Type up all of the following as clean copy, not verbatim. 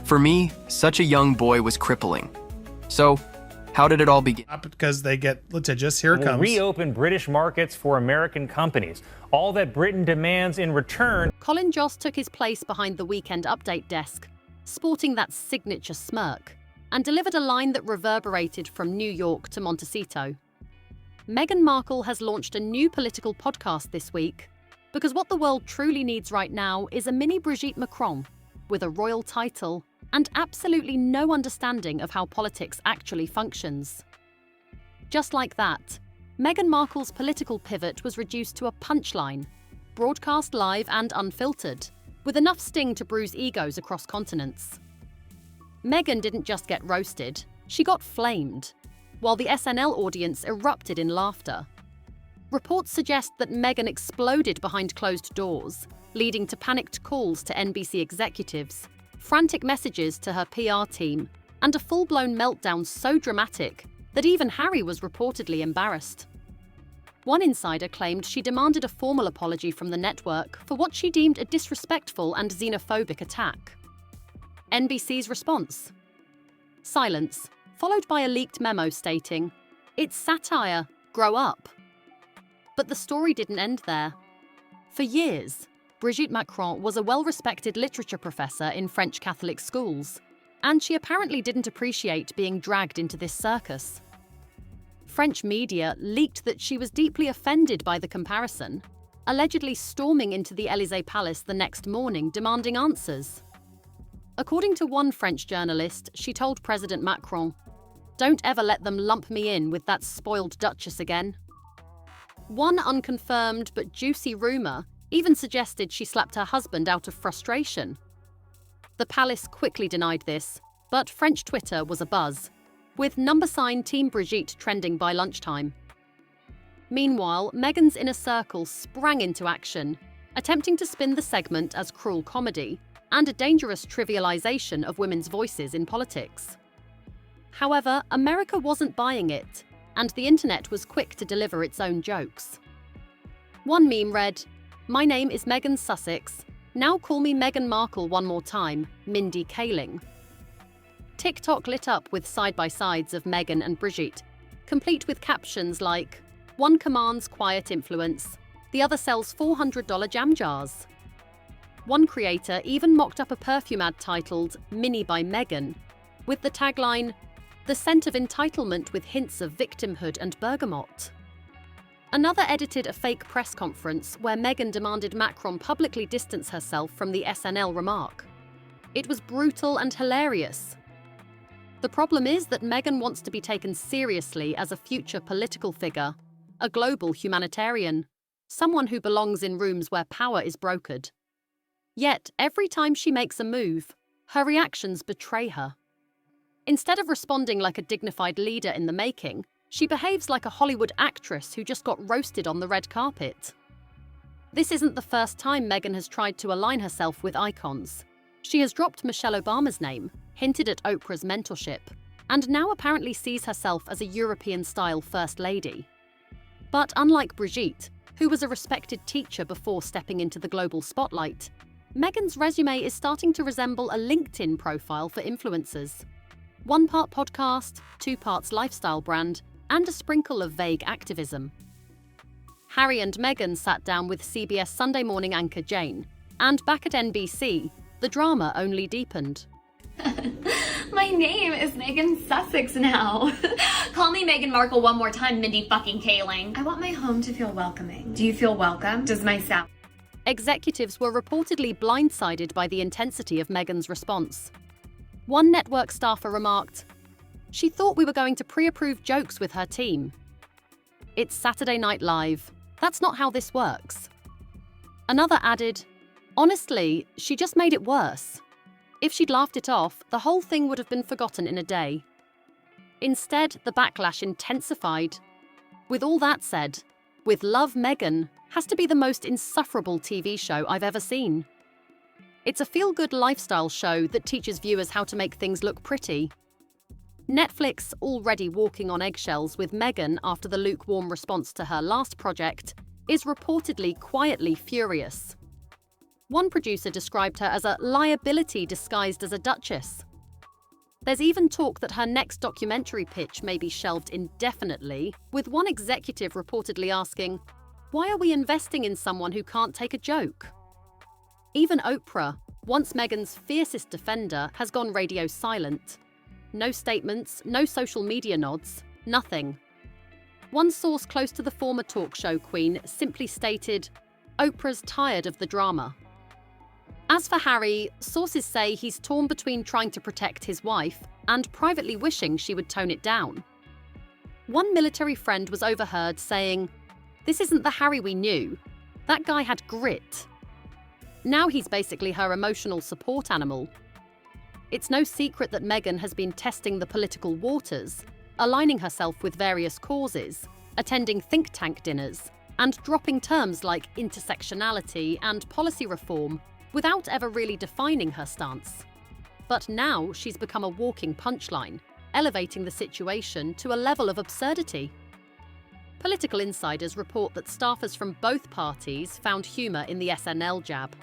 For me, such a young boy was crippling. So, how did it all begin? Because they get litigious. Here it comes. Reopen British markets for American companies. All that Britain demands in return. Colin Jost took his place behind the Weekend Update desk, sporting that signature smirk, and delivered a line that reverberated from New York to Montecito. Meghan Markle has launched a new political podcast this week, because what the world truly needs right now is a mini Brigitte Macron, with a royal title and absolutely no understanding of how politics actually functions. Just like that, Meghan Markle's political pivot was reduced to a punchline, broadcast live and unfiltered, with enough sting to bruise egos across continents. Meghan didn't just get roasted, she got flamed, while the SNL audience erupted in laughter. Reports suggest that Meghan exploded behind closed doors, leading to panicked calls to NBC executives, frantic messages to her PR team, and a full-blown meltdown so dramatic that even Harry was reportedly embarrassed. One insider claimed she demanded a formal apology from the network for what she deemed a disrespectful and xenophobic attack. NBC's response? Silence, followed by a leaked memo stating, "It's satire, grow up." But the story didn't end there. For years, Brigitte Macron was a well-respected literature professor in French Catholic schools, and she apparently didn't appreciate being dragged into this circus. French media leaked that she was deeply offended by the comparison, allegedly storming into the Élysée Palace the next morning demanding answers. According to one French journalist, she told President Macron, "Don't ever let them lump me in with that spoiled duchess again." One unconfirmed but juicy rumour even suggested she slapped her husband out of frustration. The palace quickly denied this, but French Twitter was abuzz, with # Team Brigitte trending by lunchtime. Meanwhile, Meghan's inner circle sprang into action, attempting to spin the segment as cruel comedy and a dangerous trivialization of women's voices in politics. However, America wasn't buying it, and the internet was quick to deliver its own jokes. One meme read, "My name is Meghan Sussex. Now call me Meghan Markle one more time, Mindy Kaling." TikTok lit up with side-by-sides of Meghan and Brigitte, complete with captions like, "One commands quiet influence, the other sells $400 jam jars." One creator even mocked up a perfume ad titled Mini by Meghan, with the tagline, "The scent of entitlement with hints of victimhood and bergamot." Another edited a fake press conference where Meghan demanded Macron publicly distance herself from the SNL remark. It was brutal and hilarious. The problem is that Meghan wants to be taken seriously as a future political figure, a global humanitarian, someone who belongs in rooms where power is brokered. Yet, every time she makes a move, her reactions betray her. Instead of responding like a dignified leader in the making, she behaves like a Hollywood actress who just got roasted on the red carpet. This isn't the first time Meghan has tried to align herself with icons. She has dropped Michelle Obama's name, hinted at Oprah's mentorship, and now apparently sees herself as a European-style First Lady. But unlike Brigitte, who was a respected teacher before stepping into the global spotlight, Meghan's resume is starting to resemble a LinkedIn profile for influencers. 1 part podcast, 2 parts lifestyle brand, and a sprinkle of vague activism. Harry and Meghan sat down with CBS Sunday Morning anchor Jane, and back at NBC, the drama only deepened. My name is Meghan Sussex now. Call me Meghan Markle one more time, Mindy fucking Kaling. I want my home to feel welcoming. Do you feel welcome? Does my sound... Executives were reportedly blindsided by the intensity of Meghan's response. One network staffer remarked, "She thought we were going to pre-approve jokes with her team. It's Saturday Night Live. That's not how this works." Another added, "Honestly, she just made it worse. If she'd laughed it off, the whole thing would have been forgotten in a day." Instead, the backlash intensified. With all that said, With Love, Meghan has to be the most insufferable TV show I've ever seen. It's a feel-good lifestyle show that teaches viewers how to make things look pretty. Netflix, already walking on eggshells with Meghan after the lukewarm response to her last project, is reportedly quietly furious. One producer described her as a liability disguised as a duchess. There's even talk that her next documentary pitch may be shelved indefinitely, with one executive reportedly asking, "Why are we investing in someone who can't take a joke?" Even Oprah, once Meghan's fiercest defender, has gone radio silent. No statements, no social media nods, nothing. One source close to the former talk show queen simply stated, "Oprah's tired of the drama." As for Harry, sources say he's torn between trying to protect his wife and privately wishing she would tone it down. One military friend was overheard saying, "This isn't the Harry we knew. That guy had grit." Now he's basically her emotional support animal. It's no secret that Meghan has been testing the political waters, aligning herself with various causes, attending think tank dinners, and dropping terms like intersectionality and policy reform without ever really defining her stance. But now she's become a walking punchline, elevating the situation to a level of absurdity. Political insiders report that staffers from both parties found humour in the SNL jab.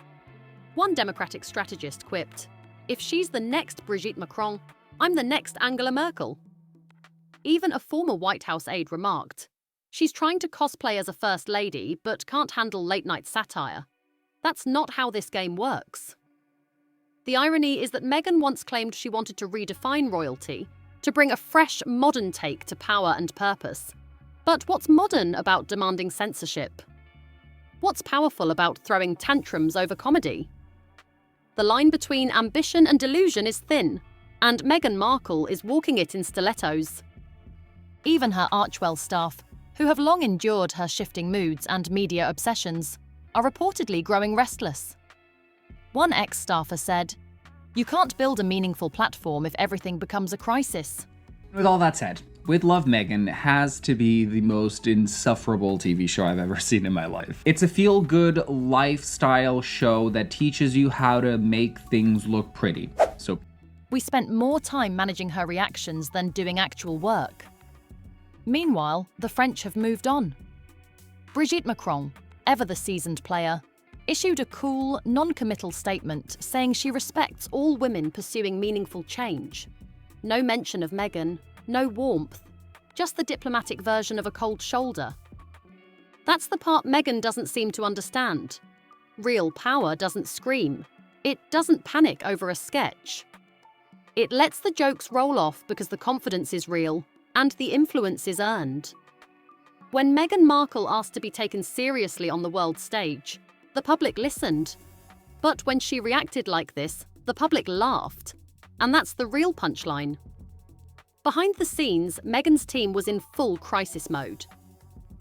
One Democratic strategist quipped, "If she's the next Brigitte Macron, I'm the next Angela Merkel." Even a former White House aide remarked, "She's trying to cosplay as a first lady but can't handle late-night satire. That's not how this game works." The irony is that Meghan once claimed she wanted to redefine royalty, to bring a fresh, modern take to power and purpose. But what's modern about demanding censorship? What's powerful about throwing tantrums over comedy? The line between ambition and delusion is thin, and Meghan Markle is walking it in stilettos. Even her Archewell staff, who have long endured her shifting moods and media obsessions, are reportedly growing restless. One ex-staffer said, "You can't build a meaningful platform if everything becomes a crisis." With all that said, With Love Meghan has to be the most insufferable TV show I've ever seen in my life. It's a feel-good lifestyle show that teaches you how to make things look pretty. So we spent more time managing her reactions than doing actual work. Meanwhile, the French have moved on. Brigitte Macron, ever the seasoned player, issued a cool, non-committal statement saying she respects all women pursuing meaningful change. No mention of Meghan, no warmth, just the diplomatic version of a cold shoulder. That's the part Meghan doesn't seem to understand. Real power doesn't scream. It doesn't panic over a sketch. It lets the jokes roll off because the confidence is real and the influence is earned. When Meghan Markle asked to be taken seriously on the world stage, the public listened. But when she reacted like this, the public laughed. And that's the real punchline. Behind the scenes, Meghan's team was in full crisis mode.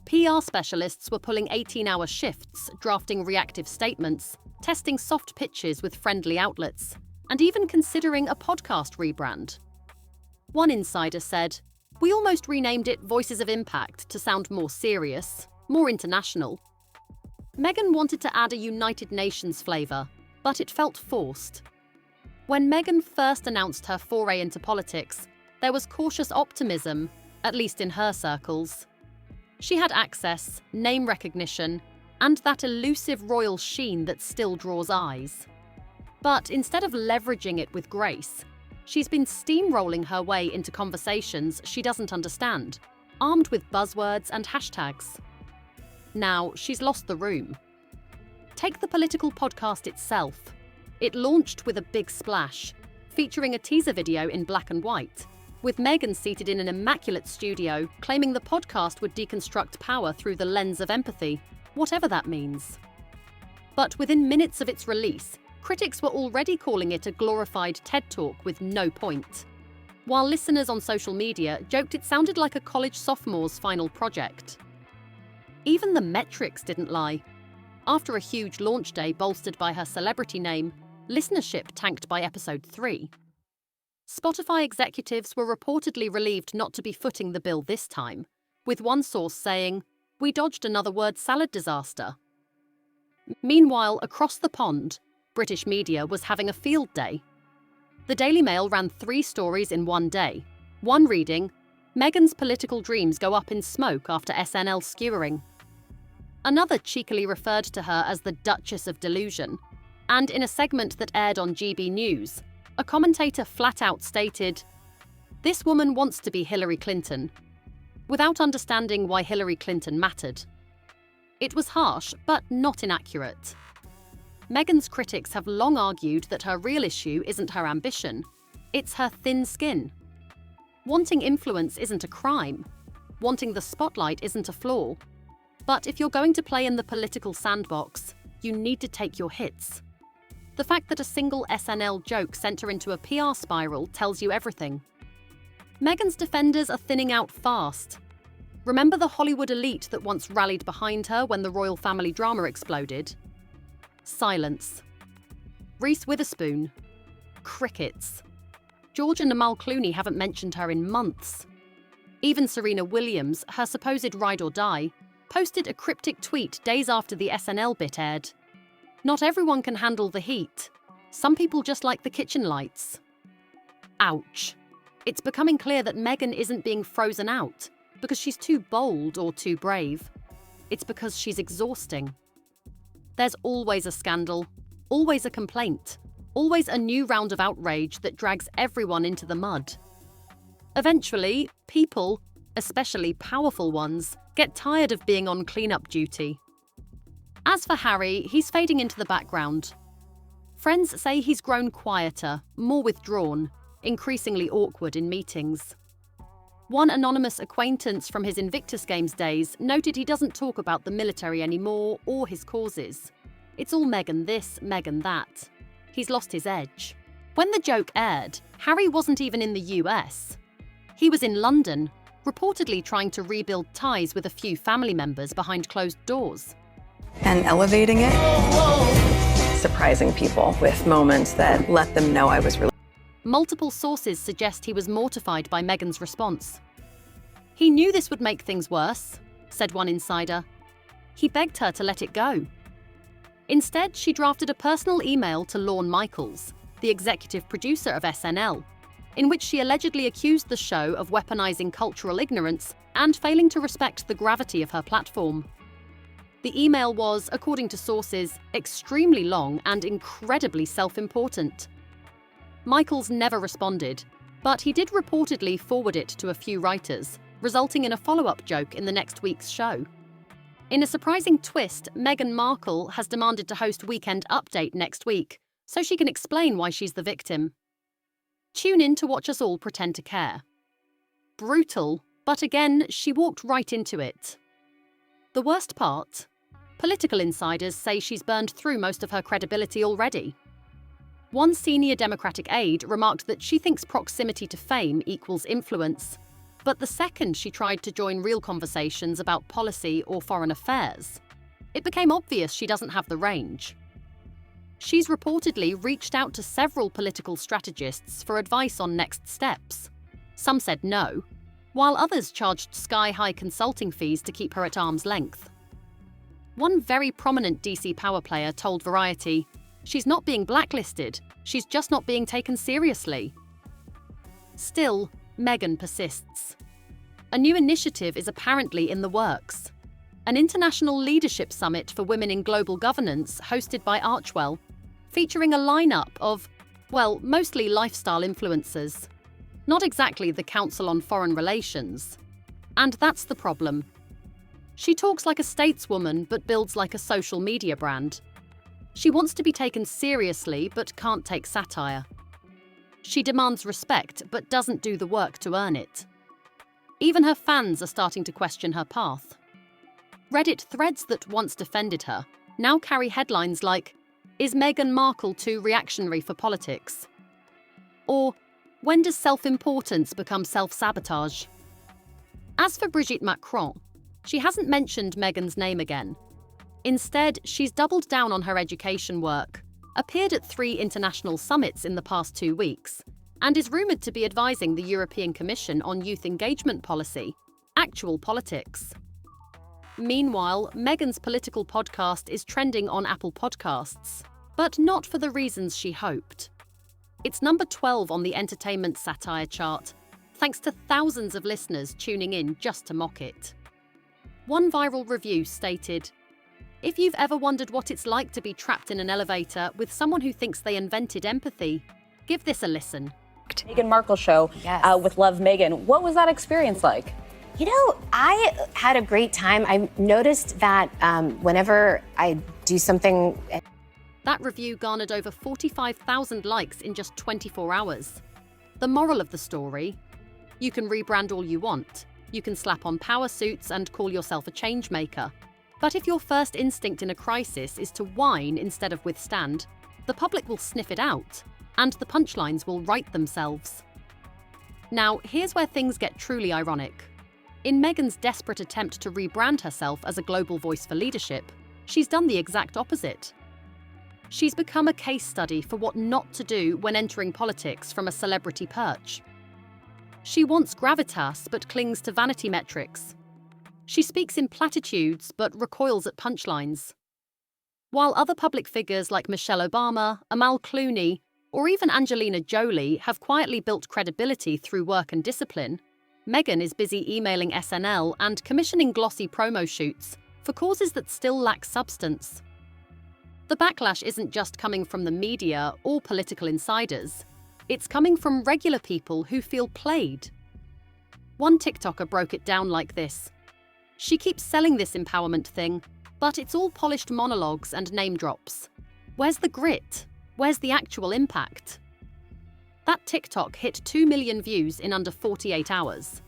PR specialists were pulling 18-hour shifts, drafting reactive statements, testing soft pitches with friendly outlets, and even considering a podcast rebrand. One insider said, "We almost renamed it Voices of Impact to sound more serious, more international." Meghan wanted to add a United Nations flavour, but it felt forced. When Meghan first announced her foray into politics, there was cautious optimism, at least in her circles. She had access, name recognition, and that elusive royal sheen that still draws eyes. But instead of leveraging it with grace, she's been steamrolling her way into conversations she doesn't understand, armed with buzzwords and hashtags. Now, she's lost the room. Take the political podcast itself. It launched with a big splash, featuring a teaser video in black and white, with Meghan seated in an immaculate studio, claiming the podcast would deconstruct power through the lens of empathy, whatever that means. But within minutes of its release, critics were already calling it a glorified TED Talk with no point, while listeners on social media joked it sounded like a college sophomore's final project. Even the metrics didn't lie. After a huge launch day bolstered by her celebrity name, listenership tanked by episode 3. Spotify executives were reportedly relieved not to be footing the bill this time, with one source saying, "We dodged another word salad disaster." Meanwhile, across the pond, British media was having a field day. The Daily Mail ran 3 stories in one day, one reading, "Meghan's political dreams go up in smoke after SNL skewering." Another cheekily referred to her as the Duchess of Delusion, And in a segment that aired on GB News, a commentator flat out stated, "This woman wants to be Hillary Clinton," without understanding why Hillary Clinton mattered. It was harsh, but not inaccurate. Meghan's critics have long argued that her real issue isn't her ambition, it's her thin skin. Wanting influence isn't a crime. Wanting the spotlight isn't a flaw. But if you're going to play in the political sandbox, you need to take your hits. The fact that a single SNL joke sent her into a PR spiral tells you everything. Meghan's defenders are thinning out fast. Remember the Hollywood elite that once rallied behind her when the royal family drama exploded? Silence. Reese Witherspoon. Crickets. George and Amal Clooney haven't mentioned her in months. Even Serena Williams, her supposed ride or die, posted a cryptic tweet days after the SNL bit aired. Not everyone can handle the heat. Some people just like the kitchen lights. Ouch. It's becoming clear that Meghan isn't being frozen out because she's too bold or too brave. It's because she's exhausting. There's always a scandal, always a complaint, always a new round of outrage that drags everyone into the mud. Eventually, people, especially powerful ones, get tired of being on cleanup duty. As for Harry, he's fading into the background. Friends say he's grown quieter, more withdrawn, increasingly awkward in meetings. One anonymous acquaintance from his Invictus Games days noted he doesn't talk about the military anymore or his causes. It's all Meghan this, Meghan that. He's lost his edge. When the joke aired, Harry wasn't even in the US. He was in London, reportedly trying to rebuild ties with a few family members behind closed doors. And elevating it, surprising people with moments that let them know I was really. Multiple sources suggest he was mortified by Meghan's response. He knew this would make things worse, said one insider. He begged her to let it go. Instead, she drafted a personal email to Lorne Michaels, the executive producer of SNL, in which she allegedly accused the show of weaponizing cultural ignorance and failing to respect the gravity of her platform. The email was, according to sources, extremely long and incredibly self-important. Michaels never responded, but he did reportedly forward it to a few writers, resulting in a follow-up joke in the next week's show. In a surprising twist, Meghan Markle has demanded to host Weekend Update next week, so she can explain why she's the victim. Tune in to watch us all pretend to care. Brutal, but again, she walked right into it. The worst part? Political insiders say she's burned through most of her credibility already. One senior Democratic aide remarked that she thinks proximity to fame equals influence, but the second she tried to join real conversations about policy or foreign affairs, it became obvious she doesn't have the range. She's reportedly reached out to several political strategists for advice on next steps. Some said no, while others charged sky-high consulting fees to keep her at arm's length. One very prominent DC power player told Variety, "She's not being blacklisted, she's just not being taken seriously." Still, Meghan persists. A new initiative is apparently in the works. An international leadership summit for women in global governance hosted by Archwell, featuring a lineup of, well, mostly lifestyle influencers. Not exactly the Council on Foreign Relations. And that's the problem. She talks like a stateswoman but builds like a social media brand. She wants to be taken seriously but can't take satire. She demands respect but doesn't do the work to earn it. Even her fans are starting to question her path. Reddit threads that once defended her now carry headlines like, "Is Meghan Markle too reactionary for politics?" Or, "When does self-importance become self-sabotage?" As for Brigitte Macron, she hasn't mentioned Meghan's name again. Instead, she's doubled down on her education work, appeared at 3 international summits in the past 2 weeks, and is rumoured to be advising the European Commission on youth engagement policy, actual politics. Meanwhile, Meghan's political podcast is trending on Apple Podcasts, but not for the reasons she hoped. It's number 12 on the entertainment satire chart, thanks to thousands of listeners tuning in just to mock it. One viral review stated, If you've ever wondered what it's like to be trapped in an elevator with someone who thinks they invented empathy, give this a listen. Meghan Markle show with Love Meghan. What was that experience like? You know, I had a great time. I noticed that whenever I do something... That review garnered over 45,000 likes in just 24 hours. The moral of the story: you can rebrand all you want, you can slap on power suits and call yourself a change maker. But if your first instinct in a crisis is to whine instead of withstand, the public will sniff it out, and the punchlines will write themselves. Now, here's where things get truly ironic. In Meghan's desperate attempt to rebrand herself as a global voice for leadership, she's done the exact opposite. She's become a case study for what not to do when entering politics from a celebrity perch. She wants gravitas but clings to vanity metrics. She speaks in platitudes but recoils at punchlines. While other public figures like Michelle Obama, Amal Clooney, or even Angelina Jolie have quietly built credibility through work and discipline, Meghan is busy emailing SNL and commissioning glossy promo shoots for causes that still lack substance. The backlash isn't just coming from the media or political insiders. It's coming from regular people who feel played. One TikToker broke it down like this. She keeps selling this empowerment thing, but it's all polished monologues and name drops. Where's the grit? Where's the actual impact? That TikTok hit 2 million views in under 48 hours.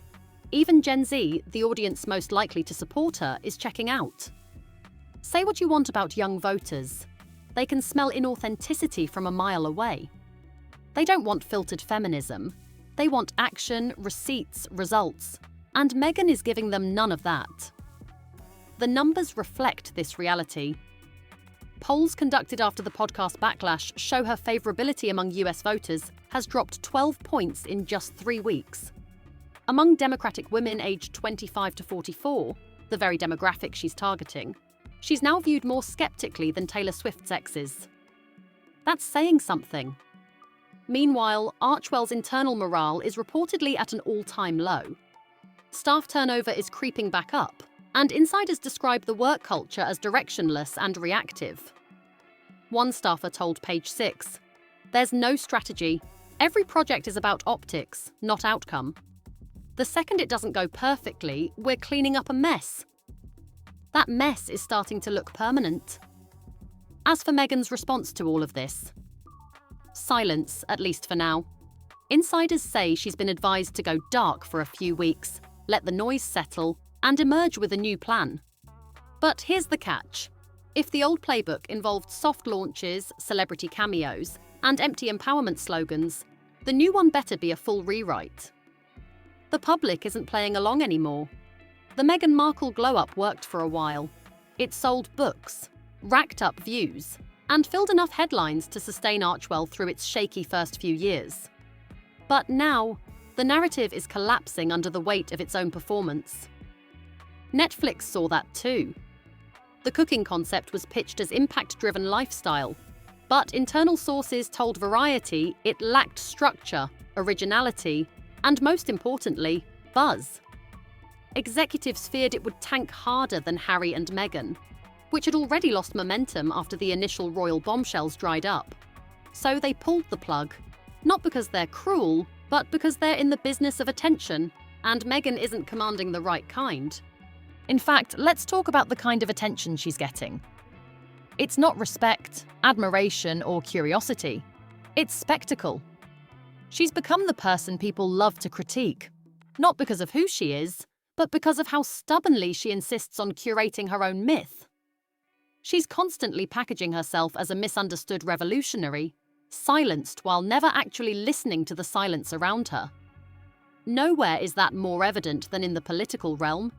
Even Gen Z, the audience most likely to support her, is checking out. Say what you want about young voters. They can smell inauthenticity from a mile away. They don't want filtered feminism. They want action, receipts, results. And Meghan is giving them none of that. The numbers reflect this reality. Polls conducted after the podcast backlash show her favorability among US voters has dropped 12 points in just 3 weeks. Among Democratic women aged 25 to 44, the very demographic she's targeting, she's now viewed more skeptically than Taylor Swift's exes. That's saying something. Meanwhile, Archewell's internal morale is reportedly at an all-time low. Staff turnover is creeping back up, and insiders describe the work culture as directionless and reactive. One staffer told Page 6, "There's no strategy. Every project is about optics, not outcome. The second it doesn't go perfectly, we're cleaning up a mess. That mess is starting to look permanent." As for Meghan's response to all of this, silence, at least for now. Insiders say she's been advised to go dark for a few weeks, let the noise settle, and emerge with a new plan. But here's the catch. If the old playbook involved soft launches, celebrity cameos, and empty empowerment slogans, the new one better be a full rewrite. The public isn't playing along anymore. The Meghan Markle glow-up worked for a while. It sold books, racked up views, and filled enough headlines to sustain Archewell through its shaky first few years. But now, the narrative is collapsing under the weight of its own performance. Netflix saw that too. The cooking concept was pitched as impact-driven lifestyle, but internal sources told Variety it lacked structure, originality, and most importantly, buzz. Executives feared it would tank harder than Harry and Meghan, which had already lost momentum after the initial royal bombshells dried up. So they pulled the plug, not because they're cruel, but because they're in the business of attention, and Meghan isn't commanding the right kind. In fact, let's talk about the kind of attention she's getting. It's not respect, admiration, or curiosity. It's spectacle. She's become the person people love to critique, not because of who she is, but because of how stubbornly she insists on curating her own myth. She's constantly packaging herself as a misunderstood revolutionary, silenced while never actually listening to the silence around her. Nowhere is that more evident than in the political realm.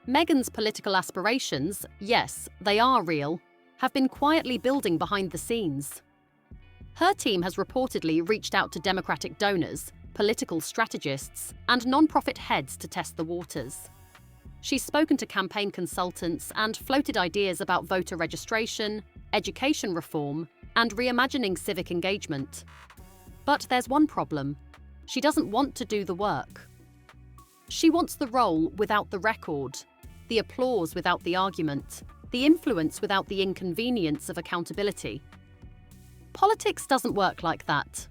Meghan's political aspirations, yes, they are real, have been quietly building behind the scenes. Her team has reportedly reached out to Democratic donors, political strategists, and non-profit heads to test the waters. She's spoken to campaign consultants and floated ideas about voter registration, education reform, and reimagining civic engagement. But there's one problem. She doesn't want to do the work. She wants the role without the record, the applause without the argument, the influence without the inconvenience of accountability. Politics doesn't work like that.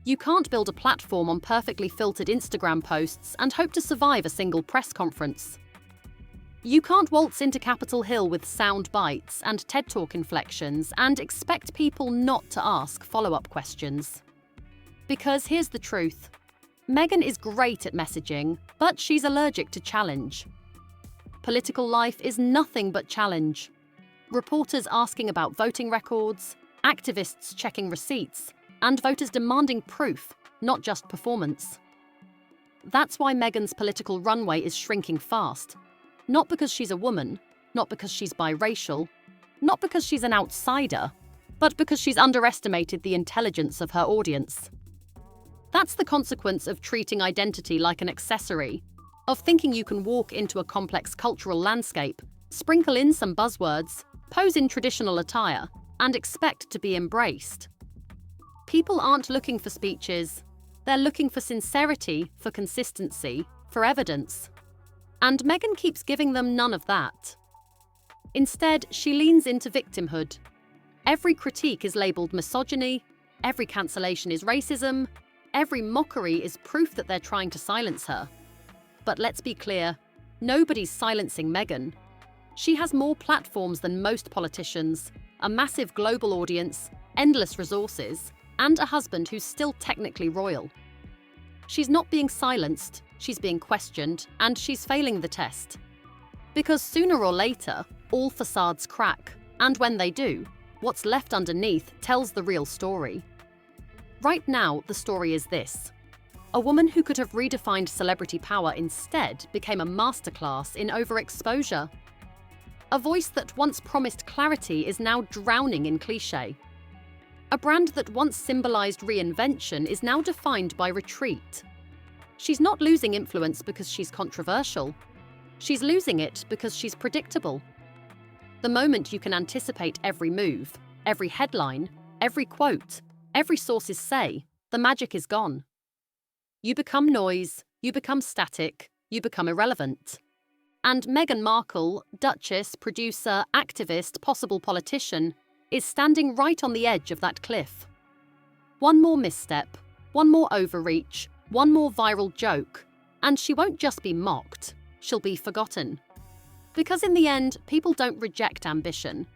You can't build a platform on perfectly filtered Instagram posts and hope to survive a single press conference. You can't waltz into Capitol Hill with sound bites and TED Talk inflections and expect people not to ask follow-up questions. Because here's the truth. Meghan is great at messaging, but she's allergic to challenge. Political life is nothing but challenge. Reporters asking about voting records, activists checking receipts, and voters demanding proof, not just performance. That's why Meghan's political runway is shrinking fast. Not because she's a woman, not because she's biracial, not because she's an outsider, but because she's underestimated the intelligence of her audience. That's the consequence of treating identity like an accessory, of thinking you can walk into a complex cultural landscape, sprinkle in some buzzwords, pose in traditional attire, and expect to be embraced. People aren't looking for speeches. They're looking for sincerity, for consistency, for evidence. And Meghan keeps giving them none of that. Instead, she leans into victimhood. Every critique is labelled misogyny, every cancellation is racism, every mockery is proof that they're trying to silence her. But let's be clear, nobody's silencing Meghan. She has more platforms than most politicians, a massive global audience, endless resources, and a husband who's still technically royal. She's not being silenced, she's being questioned, and she's failing the test. Because sooner or later, all facades crack, and when they do, what's left underneath tells the real story. Right now, the story is this. A woman who could have redefined celebrity power instead became a masterclass in overexposure. A voice that once promised clarity is now drowning in cliché. A brand that once symbolized reinvention is now defined by retreat. She's not losing influence because she's controversial. She's losing it because she's predictable. The moment you can anticipate every move, every headline, every quote, every source's say, the magic is gone. You become noise, you become static, you become irrelevant. And Meghan Markle, Duchess, producer, activist, possible politician, is standing right on the edge of that cliff. One more misstep, one more overreach, one more viral joke, and she won't just be mocked, she'll be forgotten. Because in the end, people don't reject ambition,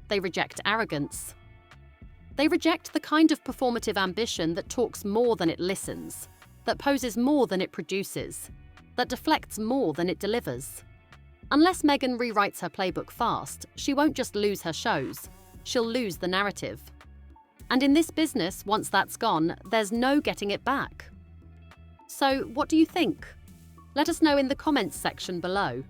they reject arrogance. They reject the kind of performative ambition that talks more than it listens, that poses more than it produces, that deflects more than it delivers. Unless Meghan rewrites her playbook fast, she won't just lose her shows, she'll lose the narrative. And in this business, once that's gone, there's no getting it back. So, what do you think? Let us know in the comments section below.